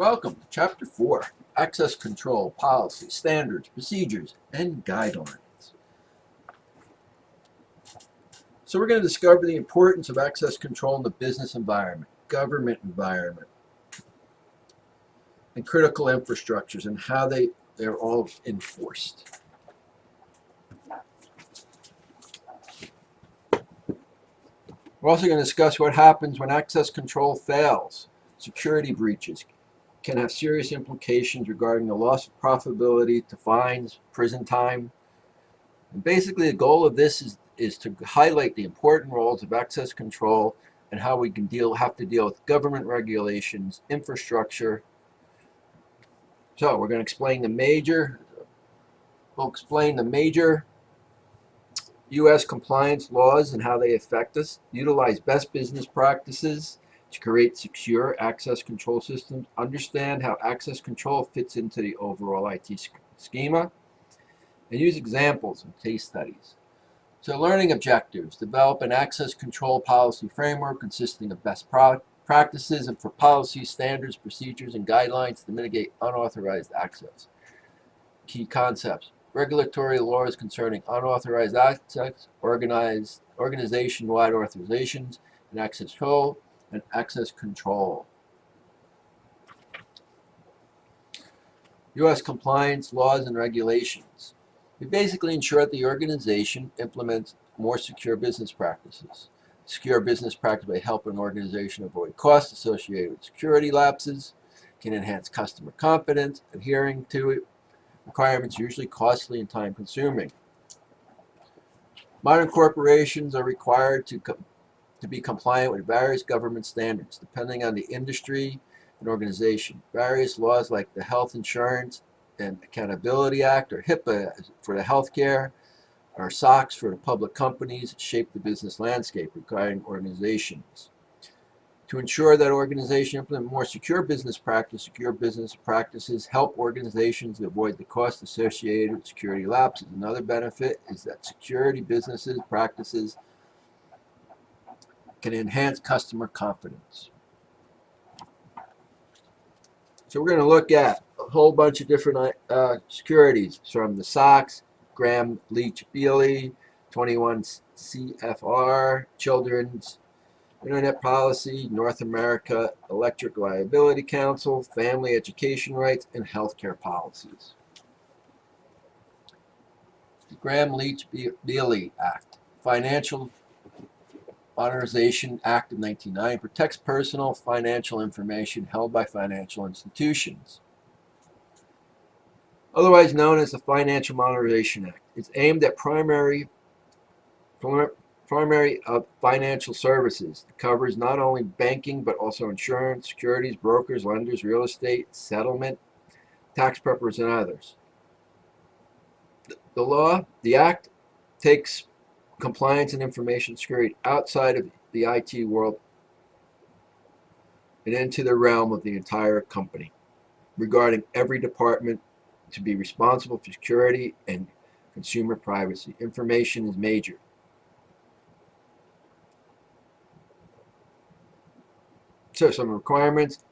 Welcome to Chapter 4, Access Control, Policy, Standards, Procedures, and Guidelines. So we're going to discover the importance of access control in the business environment, government environment, and critical infrastructures and how they're all enforced. We're also going to discuss what happens when access control fails. Security breaches can have serious implications regarding the loss of profitability to fines, prison time. And basically the goal of this is to highlight the important roles of access control and how we can have to deal with government regulations, infrastructure. So we're going to explain the major U.S. compliance laws and how they affect us, utilize best business practices to create secure access control systems, understand how access control fits into the overall IT schema, and use examples and case studies. So learning objectives: develop an access control policy framework consisting of best practices and for policies, standards, procedures, and guidelines to mitigate unauthorized access. Key concepts: regulatory laws concerning unauthorized access, organization-wide authorizations, and access control. U.S. compliance laws and regulations. We basically ensure that the organization implements more secure business practices. Secure business practice may help an organization avoid costs associated with security lapses, can enhance customer confidence, adhering to it. Requirements are usually costly and time-consuming. Modern corporations are required to be compliant with various government standards, depending on the industry and organization. Various laws like the Health Insurance and Accountability Act, or HIPAA for the healthcare, or SOX for the public companies, shape the business landscape, requiring organizations. To ensure that organizations implement more secure business practices help organizations avoid the costs associated with security lapses. Another benefit is that security businesses practices can enhance customer confidence. So we're going to look at a whole bunch of different securities from the SOX, Graham, Leach, Bealey, 21 CFR, Children's Internet Policy, North America Electric Liability Council, Family Education Rights, and Healthcare Policies. The Graham-Leach-Bealey Act, Financial Authorization Act of 1990, protects personal financial information held by financial institutions. Otherwise known as the Financial Modernization Act, it's aimed at primary financial services. It covers not only banking but also insurance, securities, brokers, lenders, real estate, settlement, tax preparers, and others. The Act takes compliance and information security outside of the IT world and into the realm of the entire company, regarding every department to be responsible for security and consumer privacy. Information is major. So some requirements: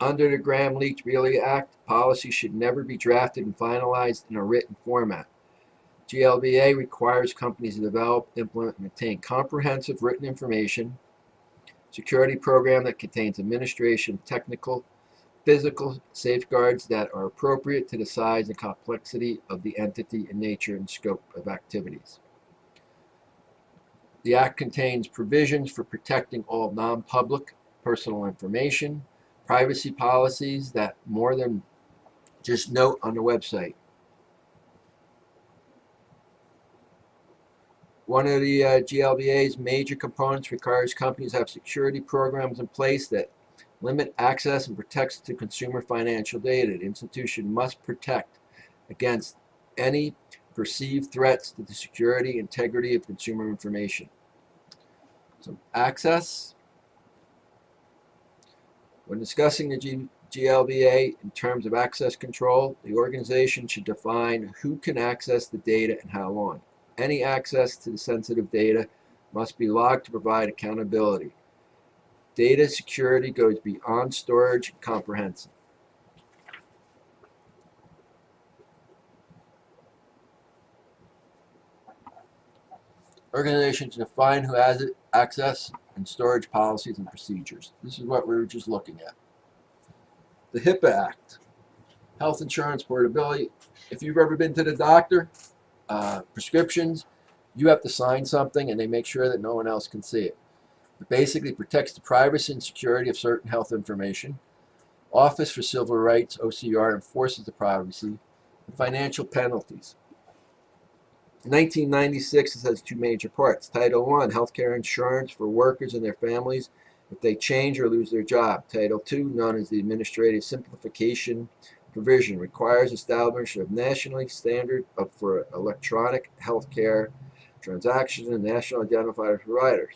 under the Graham-Leach-Bealey Act, policy should never be drafted and finalized in a written format. GLBA requires companies to develop, implement, and maintain comprehensive written information security program that contains administration, technical, physical safeguards that are appropriate to the size and complexity of the entity and nature and scope of activities. The Act contains provisions for protecting all non-public personal information, privacy policies that more than just note on the website. One of the GLBA's major components requires companies to have security programs in place that limit access and protects to consumer financial data. The institution must protect against any perceived threats to the security and integrity of consumer information. So access. When discussing the GLBA in terms of access control, the organization should define who can access the data and how long. Any access to the sensitive data must be logged to provide accountability. Data security goes beyond storage and comprehension. Organization to define who has it, access, and storage policies and procedures. This is what we were just looking at. The HIPAA Act, health insurance portability. If you've ever been to the doctor, prescriptions, you have to sign something and they make sure that no one else can see it. It basically protects the privacy and security of certain health information. Office for Civil Rights, OCR, enforces the privacy. And financial penalties. In 1996, this has two major parts. Title I, healthcare insurance for workers and their families if they change or lose their job. Title II, known as the Administrative Simplification Provision, requires establishment of nationally standard for electronic healthcare transactions and national identifier providers.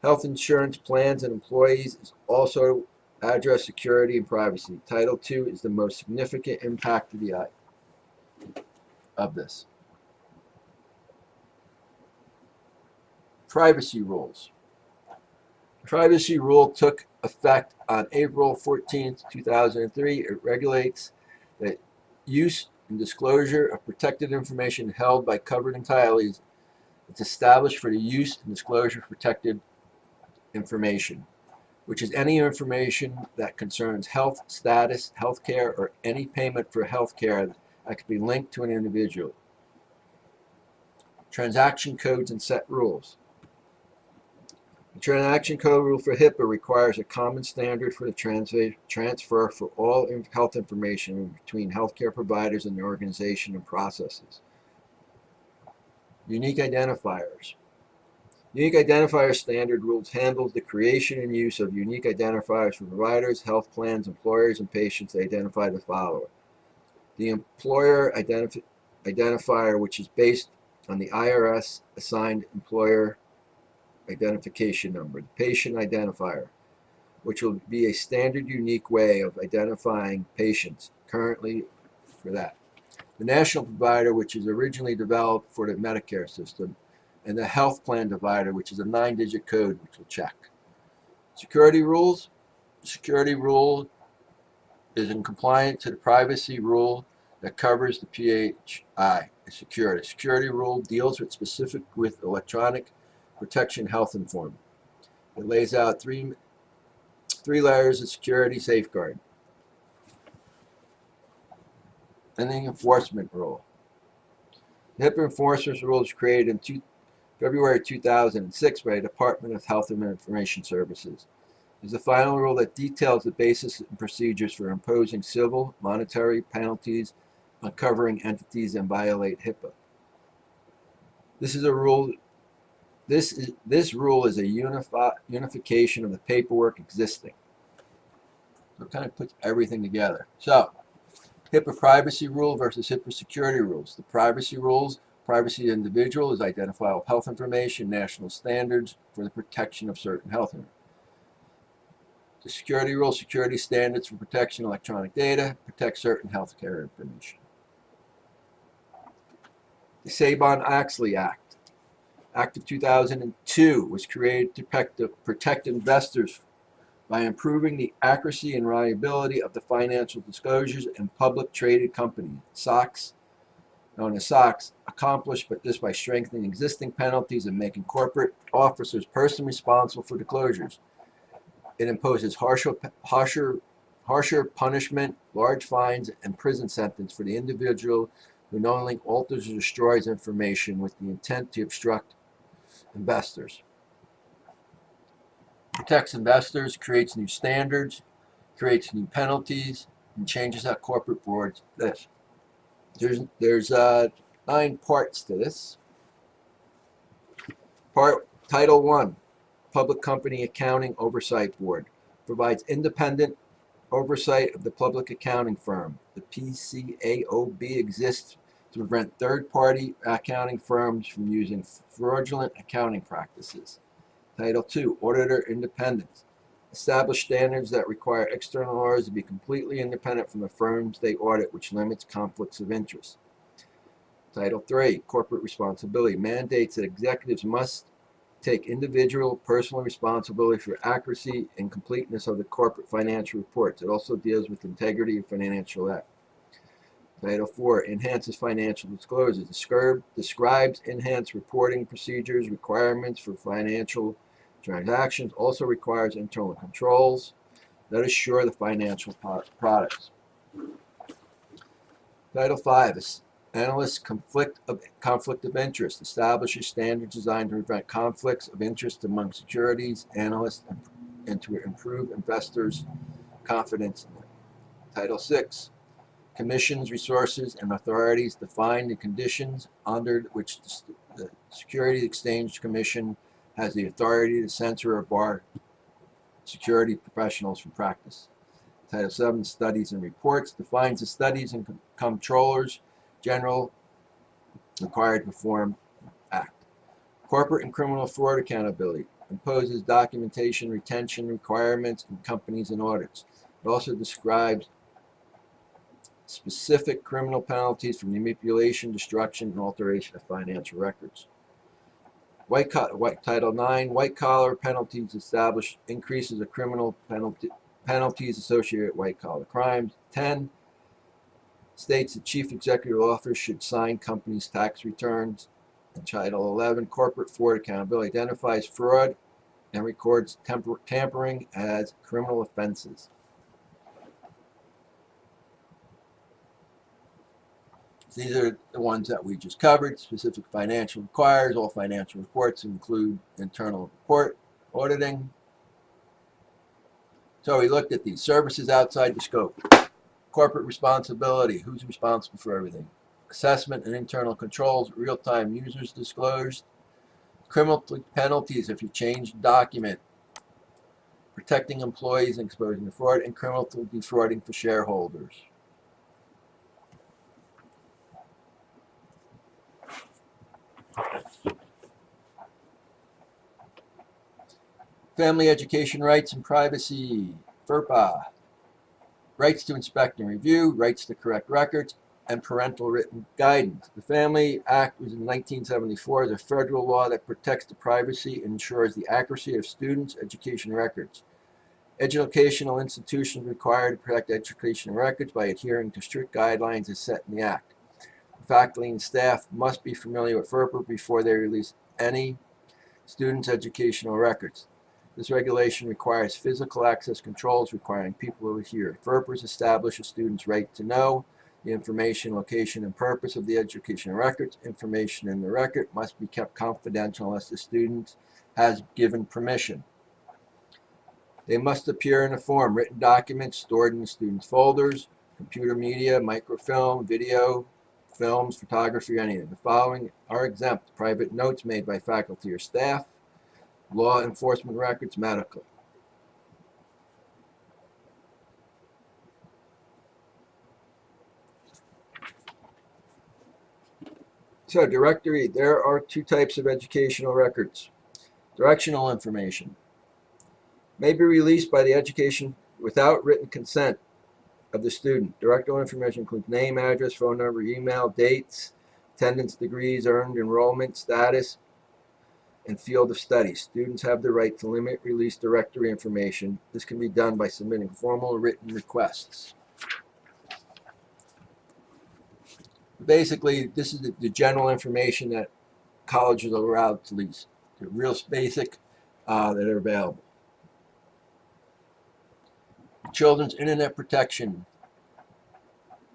Health insurance plans and employees is also address security and privacy. Title II is the most significant impact of this. Privacy rules. Privacy rule took effect on April 14, 2003. It regulates the use and disclosure of protected information held by covered entitlees. It's established for the use and disclosure of protected information, which is any information that concerns health status, health care, or any payment for health care that could be linked to an individual. Transaction codes and set rules. The transaction code rule for HIPAA requires a common standard for the transfer for all health information between healthcare providers and the organization and processes. Unique identifiers. Unique identifier standard rules handles the creation and use of unique identifiers for providers, health plans, employers, and patients. They identify the following. The employer identifier, which is based on the IRS assigned employer identification number. The patient identifier, which will be a standard unique way of identifying patients currently for that. The national provider, which is originally developed for the Medicare system, and the health plan divider, which is a 9-digit code, which will check. Security rules. Security rule is in compliance to the privacy rule that covers the PHI, security. Security rule deals with electronic protection health information. It lays out three layers of security safeguard. And the enforcement rule. The HIPAA enforcement rule was created in February 2006 by the Department of Health and Information Services. It is the final rule that details the basis and procedures for imposing civil, monetary penalties on covering entities that violate HIPAA. This rule is a unification of the paperwork existing. So it kind of puts everything together. So, HIPAA privacy rule versus HIPAA security rules. The privacy rules, privacy of the individual is identifiable health information, national standards for the protection of certain health information. The security rule, security standards for protection of electronic data, protect certain healthcare information. The Sabon-Axley Act. Act of 2002 was created to protect investors by improving the accuracy and reliability of the financial disclosures in public traded companies. SOX, known as SOX, accomplished this by strengthening existing penalties and making corporate officers personally responsible for disclosures. It imposes harsher punishment, large fines, and prison sentence for the individual who knowingly alters or destroys information with the intent to obstruct investors. Protects investors, creates new standards, creates new penalties, and changes how corporate boards this. There's 9 parts to this. Title I, Public Company Accounting Oversight Board, provides independent oversight of the public accounting firm. The PCAOB exists to prevent third-party accounting firms from using fraudulent accounting practices. Title II, Auditor Independence. Establish standards that require external auditors to be completely independent from the firms they audit, which limits conflicts of interest. Title III, Corporate Responsibility. Mandates that executives must take individual personal responsibility for accuracy and completeness of the corporate financial reports. It also deals with integrity of financial act. Title 4 enhances financial disclosures. Describes enhanced reporting procedures, requirements for financial transactions, also requires internal controls that assure the financial products. Title 5 is analysts' conflict of interest. Establishes standards designed to prevent conflicts of interest among securities analysts and to improve investors' confidence in them. Title 6 commissions, resources, and authorities define the conditions under which the Securities Exchange Commission has the authority to censor or bar security professionals from practice. Title 7 studies and reports defines the studies and controllers general required to perform act. Corporate and criminal fraud accountability imposes documentation retention requirements in companies and audits. It also describes specific criminal penalties for manipulation, destruction, and alteration of financial records. Title 9, white-collar penalties establish increases of criminal penalties associated with white-collar crimes. 10, states the chief executive officer should sign companies' tax returns. And Title 11, corporate fraud accountability identifies fraud and records tampering as criminal offenses. These are the ones that we just covered. Specific financial requires. All financial reports include internal report, auditing. So we looked at these. Services outside the scope. Corporate responsibility. Who's responsible for everything? Assessment and internal controls. Real-time users disclosed. Criminal penalties if you change document. Protecting employees and exposing to fraud. And criminal defrauding for shareholders. Family education rights and privacy, FERPA, rights to inspect and review, rights to correct records, and parental written guidance. The Family Act was in 1974 as a federal law that protects the privacy and ensures the accuracy of students' education records. Educational institutions required to protect education records by adhering to strict guidelines as set in the Act. Faculty and staff must be familiar with FERPA before they release any students' educational records. This regulation requires physical access controls requiring people to adhere. FERPA establishes a student's right to know the information, location, and purpose of the educational records. Information in the record must be kept confidential unless the student has given permission. They must appear in a form, written documents stored in the student's folders, computer media, microfilm, video, films, photography, anything. The following are exempt: private notes made by faculty or staff, law enforcement records, medical. So directory, there are two types of educational records. Directional information may be released by the education without written consent of the student. Directional information includes name, address, phone number, email, dates, attendance, degrees, earned enrollment, status, and field of study. Students have the right to limit release directory information. This can be done by submitting formal written requests. Basically, this is the general information that colleges are allowed to release. The real basic that are available. The Children's Internet Protection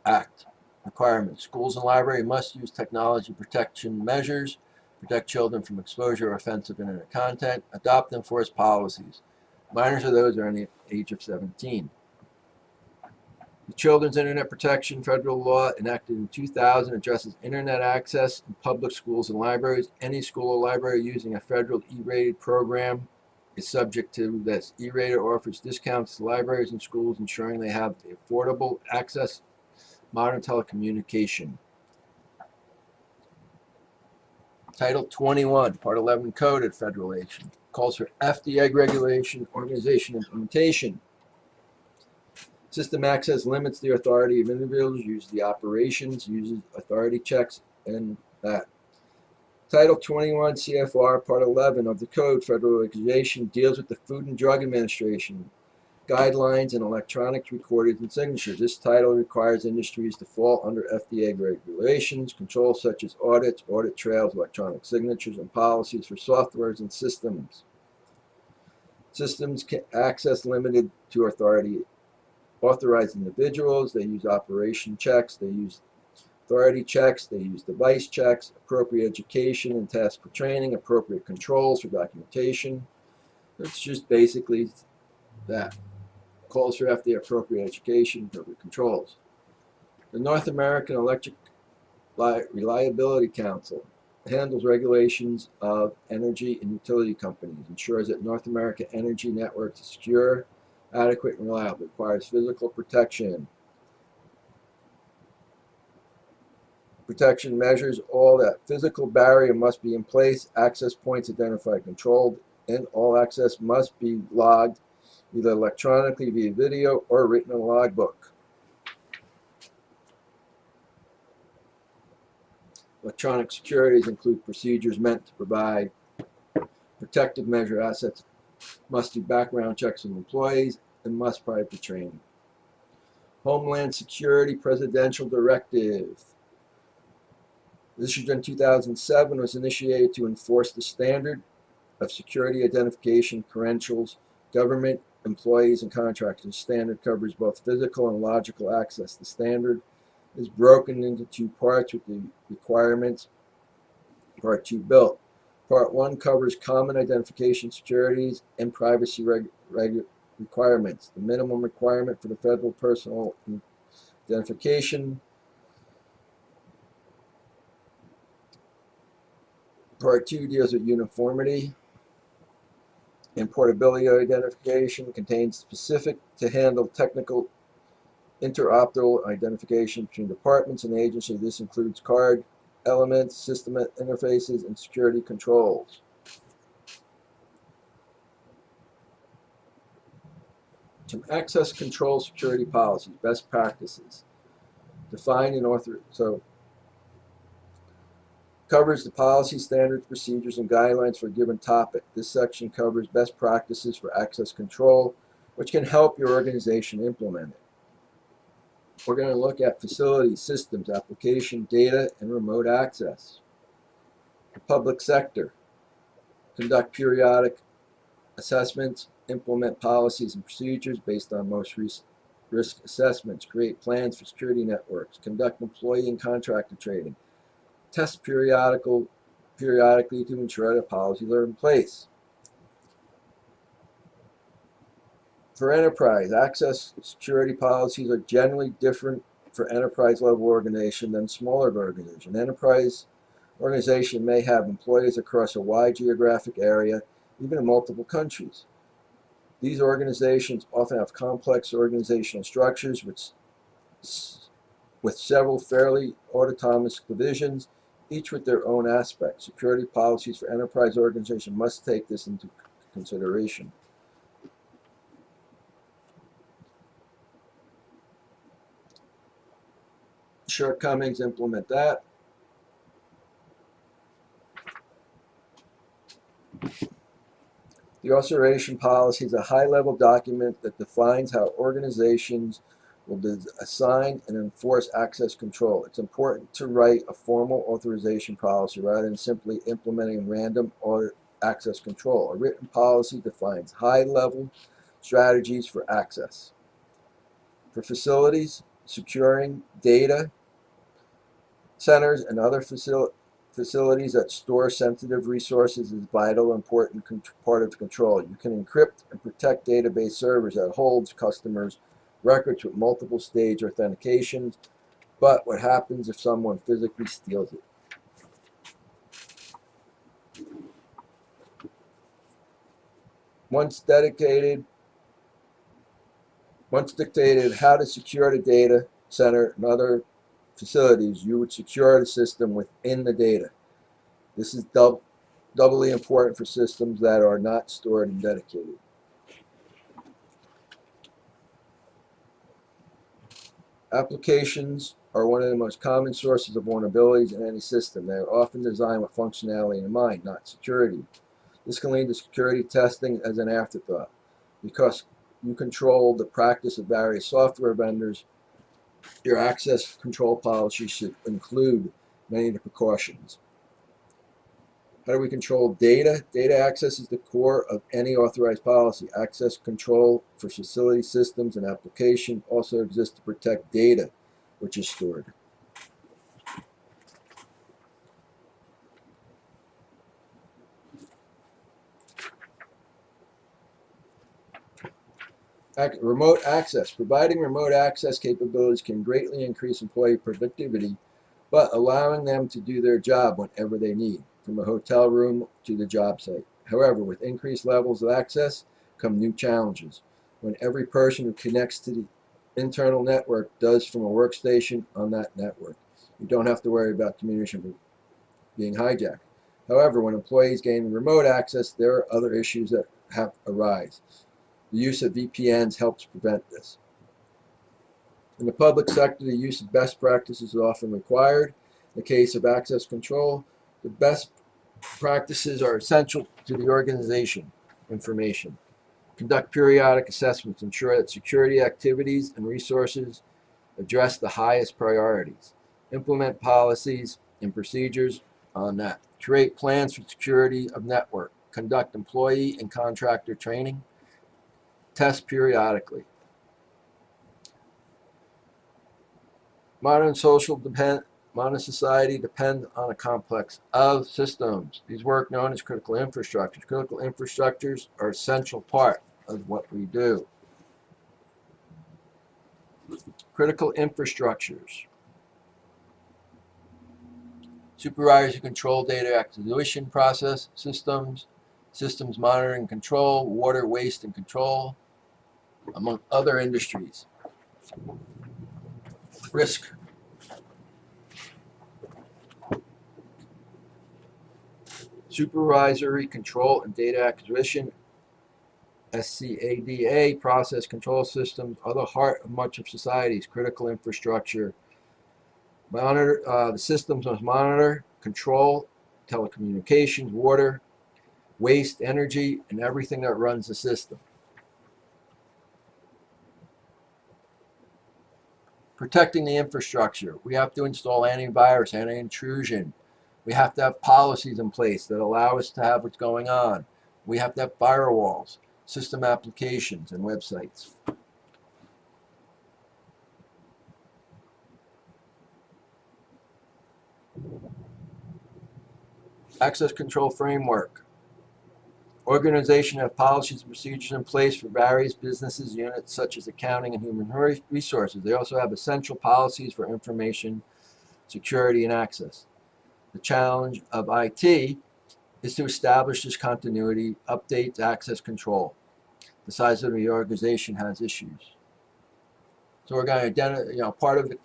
Act requirements. Schools and libraries must use technology protection measures, protect children from exposure or offensive internet content, adopt and enforce policies. Minors are those who are under the age of 17. The Children's Internet Protection federal law enacted in 2000 addresses internet access in public schools and libraries. Any school or library using a federal E-rated program is subject to this. E-rated offers discounts to libraries and schools, ensuring they have the affordable access modern telecommunication. Title 21, Part 11 Code of Federal Action calls for FDA regulation, organization, implementation. System access limits the authority of individuals, uses the operations, uses authority checks, and that. Title 21 CFR Part 11 of the Code Federal Regulation deals with the Food and Drug Administration. guidelines, and electronic recordings and signatures. This title requires industries to fall under FDA regulations, controls such as audits, audit trails, electronic signatures, and policies for softwares and systems. Systems can access limited to authorized individuals. They use operation checks. They use authority checks. They use device checks, appropriate education and task for training, appropriate controls for documentation. It's just basically that. Calls for FDA appropriate education, appropriate controls. The North American Electric Reliability Council handles regulations of energy and utility companies, ensures that North American energy networks are secure, adequate, and reliable, requires physical protection. Protection measures all that physical barrier must be in place, access points identified, controlled, and all access must be logged either electronically via video or written in a logbook. Electronic securities include procedures meant to provide protective measure. Assets must do background checks on employees and must prior to training. Homeland Security Presidential Directive, issued in 2007, was initiated to enforce the standard of security identification credentials, government employees and contractors. The standard covers both physical and logical access. The standard is broken into two parts with the requirements. Part 2 built. Part 1 covers common identification securities and privacy requirements. The minimum requirement for the federal personal identification. Part 2 deals with uniformity and portability identification, contains specific to handle technical interoperable identification between departments and agencies. This includes card elements, system interfaces, and security controls. Some access control security policies, best practices. Defined and covers the policy, standards, procedures, and guidelines for a given topic. This section covers best practices for access control, which can help your organization implement it. We're going to look at facilities, systems, application, data, and remote access. The public sector. Conduct periodic assessments, implement policies and procedures based on most recent risk assessments, create plans for security networks, conduct employee and contractor training, test periodically to ensure that policies are in place. For enterprise, access security policies are generally different for enterprise level organization than smaller organization. Enterprise organization may have employees across a wide geographic area, even in multiple countries. These organizations often have complex organizational structures with several fairly autonomous divisions, each with their own aspects. Security policies for enterprise organization must take this into consideration. Shortcomings, implement that. The authorization policy is a high-level document that defines how organizations will assign and enforce access control. It's important to write a formal authorization policy rather than simply implementing random access control. A written policy defines high-level strategies for access. For facilities, securing data centers and other facilities that store sensitive resources is vital, important part of control. You can encrypt and protect database servers that holds customers' records with multiple stage authentications, but what happens if someone physically steals it? Once dictated how to secure the data center and other facilities, you would secure the system within the data. This is doubly important for systems that are not stored and dedicated. Applications are one of the most common sources of vulnerabilities in any system. They are often designed with functionality in mind, not security. This can lead to security testing as an afterthought. Because you control the practice of various software vendors, your access control policy should include many of the precautions. How do we control data? Data access is the core of any authorized policy. Access control for facility systems and application also exists to protect data which is stored. Remote access. Providing remote access capabilities can greatly increase employee productivity, but allowing them to do their job whenever they need, from a hotel room to the job site. However, with increased levels of access come new challenges. When every person who connects to the internal network does from a workstation on that network, you don't have to worry about communication being hijacked. However, when employees gain remote access, there are other issues that have arise. The use of VPNs helps prevent this. In the public sector, the use of best practices is often required. In the case of access control, the best practices are essential to the organization information. Conduct periodic assessments, ensure that security activities and resources address the highest priorities. Implement policies and procedures on that. Create plans for security of network. Conduct employee and contractor training. Test periodically. Modern society depends on a complex of systems. These work known as critical infrastructures. Critical infrastructures are an essential part of what we do. Critical infrastructures. Supervise and control data acquisition process systems, systems monitoring and control, water, waste, and control, among other industries. Risk. Supervisory control and data acquisition, SCADA, process control systems, are the heart of much of society's critical infrastructure. The systems must monitor, control telecommunications, water, waste, energy, and everything that runs the system. Protecting the infrastructure. We have to install antivirus, anti-intrusion. We have to have policies in place that allow us to have what's going on. We have to have firewalls, system applications, and websites. Access control framework. Organization have policies and procedures in place for various businesses units such as accounting and human resources. They also have essential policies for information security and access. The challenge of IT is to establish this continuity, updates, access control. The size of the organization has issues. So we're going to identify, part of the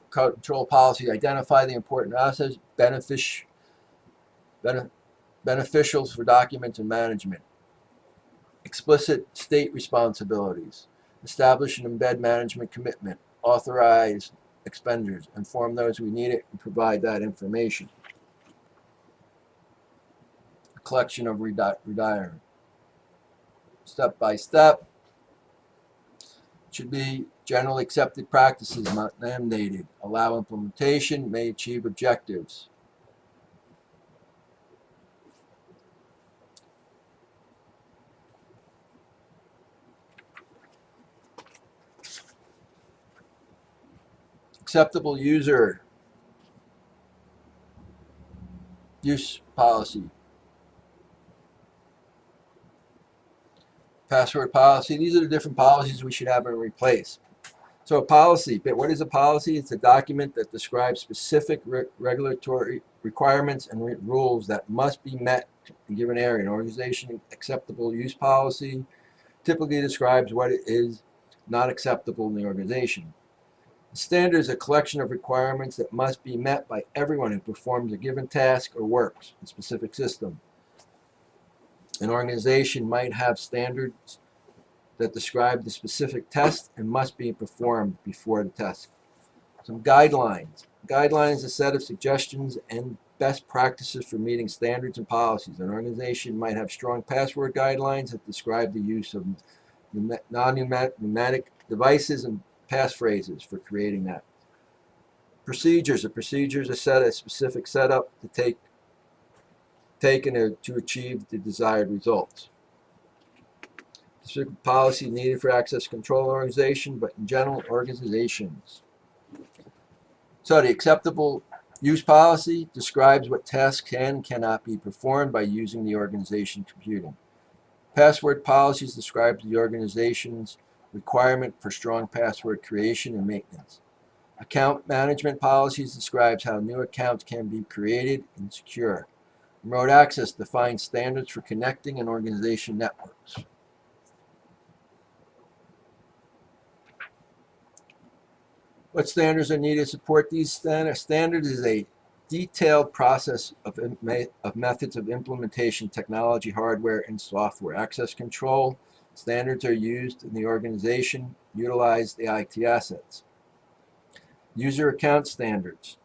control policy, identify the important assets, beneficials for documents and management. Explicit state responsibilities. Establish an embed management commitment. Authorize expenditures. Inform those who need it and provide that information. A collection of redirect. Step by step. Should be generally accepted practices, not mandated. Allow implementation, may achieve objectives. Acceptable user use policy. Password policy. These are the different policies we should have in place. So a policy, what is a policy? It's a document that describes specific regulatory requirements and rules that must be met in a given area. An organization acceptable use policy typically describes what is not acceptable in the organization. The standard is a collection of requirements that must be met by everyone who performs a given task or works in a specific system. An organization might have standards that describe the specific test and must be performed before the test. Some guidelines. Guidelines is a set of suggestions and best practices for meeting standards and policies. An organization might have strong password guidelines that describe the use of non-pneumatic devices, and passphrases for creating that. Procedures. The procedures are set a specific setup to taken to achieve the desired results. Specific policy needed for access control organization, but in general organizations. So the acceptable use policy describes what tasks can and cannot be performed by using the organization computing. Password policies describes the organization's requirement for strong password creation and maintenance. Account management policies describes how new accounts can be created and secure. Remote access defines standards for connecting an organization networks. What standards are needed to support these standards? Standards is a detailed process of methods of implementation, technology, hardware, and software. Access control standards are used in the organization, utilize the IT assets. User account standards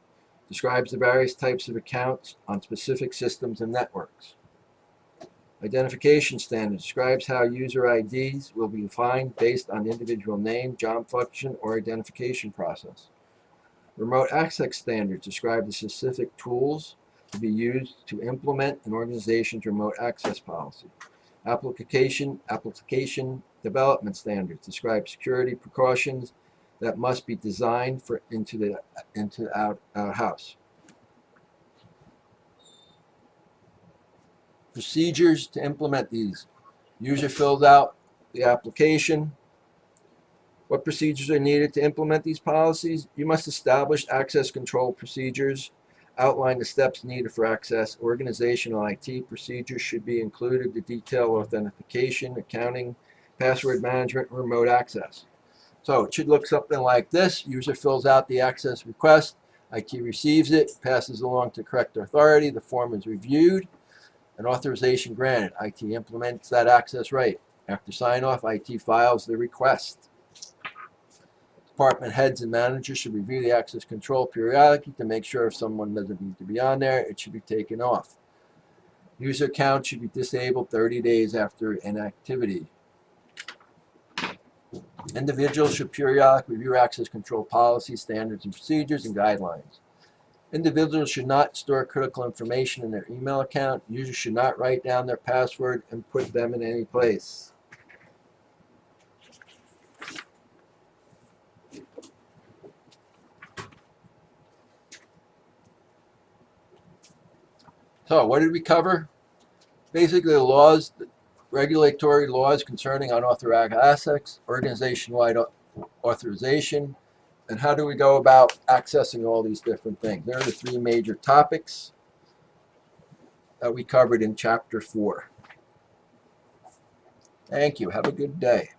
describes the various types of accounts on specific systems and networks. Identification standards describes how user IDs will be defined based on individual name, job function, or identification process. Remote access standards describe the specific tools to be used to implement an organization's remote access policy. Application development standards describe security precautions that must be designed for into the house. Procedures to implement these. User fills out the application. What procedures are needed to implement these policies? You must establish access control procedures, outline the steps needed for access. Organizational IT procedures should be included to detail authentication, accounting, password management, and remote access. So it should look something like this. User fills out the access request. IT receives it, passes along to correct authority. The form is reviewed and authorization granted. IT implements that access right. After sign-off, IT files the request. Department heads and managers should review the access control periodically to make sure if someone doesn't need to be on there, it should be taken off. User account should be disabled 30 days after inactivity. Individuals should periodically review access control policies, standards, and procedures, and guidelines. Individuals should not store critical information in their email account. Users should not write down their password and put them in any place. So what did we cover? Basically the laws, regulatory laws concerning unauthorized assets, organization-wide authorization, and how do we go about accessing all these different things. There are the three major topics that we covered in Chapter 4. Thank you. Have a good day.